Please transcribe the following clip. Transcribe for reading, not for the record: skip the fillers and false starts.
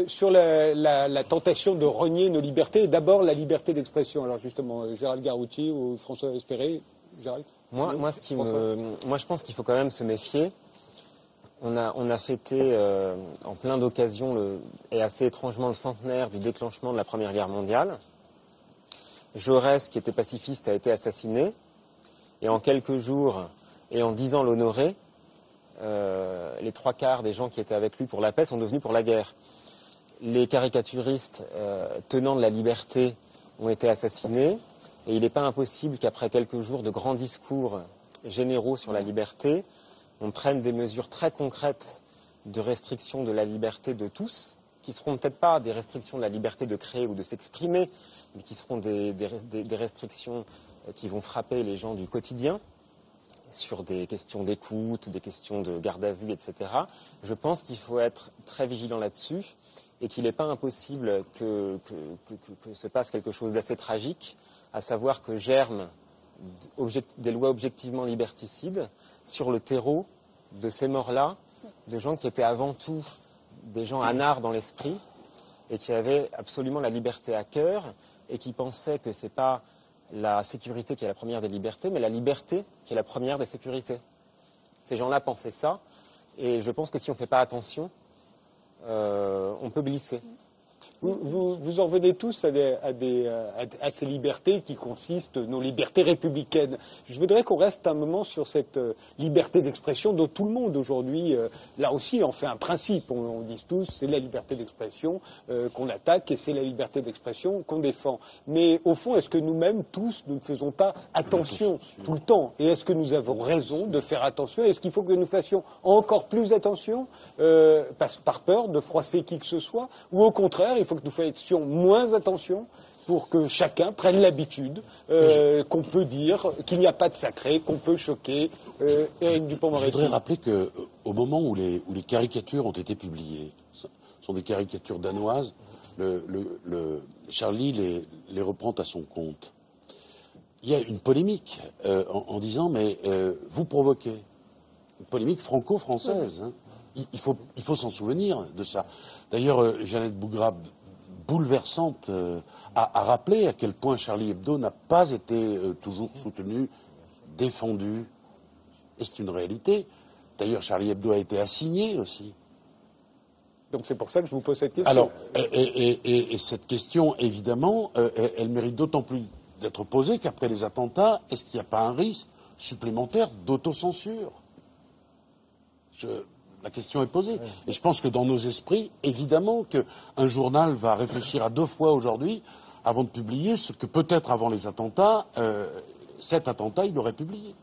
Sur la tentation de renier nos libertés, et d'abord la liberté d'expression. Alors justement, Gérald Garouti ou François Espéré, Gérald ? Moi, je pense qu'il faut quand même se méfier. On a fêté en plein d'occasions et assez étrangement le centenaire du déclenchement de la Première Guerre mondiale. Jaurès, qui était pacifiste, a été assassiné. Et en quelques jours, et en disant l'honorer, les 3/4 des gens qui étaient avec lui pour la paix sont devenus pour la guerre. Les caricaturistes tenants de la liberté ont été assassinés. Et il n'est pas impossible qu'après quelques jours de grands discours généraux sur la liberté, on prenne des mesures très concrètes de restriction de la liberté de tous, qui seront peut-être pas des restrictions de la liberté de créer ou de s'exprimer, mais qui seront des restrictions qui vont frapper les gens du quotidien, sur des questions d'écoute, des questions de garde à vue, etc. Je pense qu'il faut être très vigilant là-dessus et qu'il n'est pas impossible que se passe quelque chose d'assez tragique, à savoir que germent des lois objectivement liberticides sur le terreau de ces morts-là, de gens qui étaient avant tout des gens anards dans l'esprit et qui avaient absolument la liberté à cœur et qui pensaient que ce n'est pas la sécurité qui est la première des libertés, mais la liberté qui est la première des sécurités. Ces gens-là pensaient ça, et je pense que si on ne fait pas attention, on peut glisser. Vous en venez tous à ces libertés qui consistent, nos libertés républicaines. Je voudrais qu'on reste un moment sur cette liberté d'expression dont tout le monde aujourd'hui, là aussi, en fait un principe. On dit tous, c'est la liberté d'expression qu'on attaque et c'est la liberté d'expression qu'on défend. Mais au fond, est-ce que nous-mêmes, tous, nous ne faisons pas attention tout le temps? Et est-ce que nous avons raison de faire attention? Est-ce qu'il faut que nous fassions encore plus attention par peur de froisser qui que ce soit? Ou au contraire, il faut que nous fassions moins attention pour que chacun prenne l'habitude qu'on peut dire qu'il n'y a pas de sacré, qu'on peut choquer. Éric Dupond-Moretti. Je voudrais rappeler qu'au moment où les caricatures ont été publiées, ce sont des caricatures danoises, Charlie les reprend à son compte. Il y a une polémique en disant mais vous provoquez. Une polémique franco-française. Hein. Il faut s'en souvenir de ça. D'ailleurs, Jeannette Bougrab, bouleversante, a rappelé à quel point Charlie Hebdo n'a pas été toujours soutenu, défendu. Et c'est une réalité. D'ailleurs, Charlie Hebdo a été assigné aussi. Donc c'est pour ça que je vous pose cette question. Alors, et cette question, évidemment, elle mérite d'autant plus d'être posée qu'après les attentats, est-ce qu'il n'y a pas un risque supplémentaire d'autocensure ? La question est posée. Et je pense que dans nos esprits, évidemment qu'un journal va réfléchir à 2 fois aujourd'hui avant de publier ce que peut-être avant les attentats, cet attentat, il aurait publié.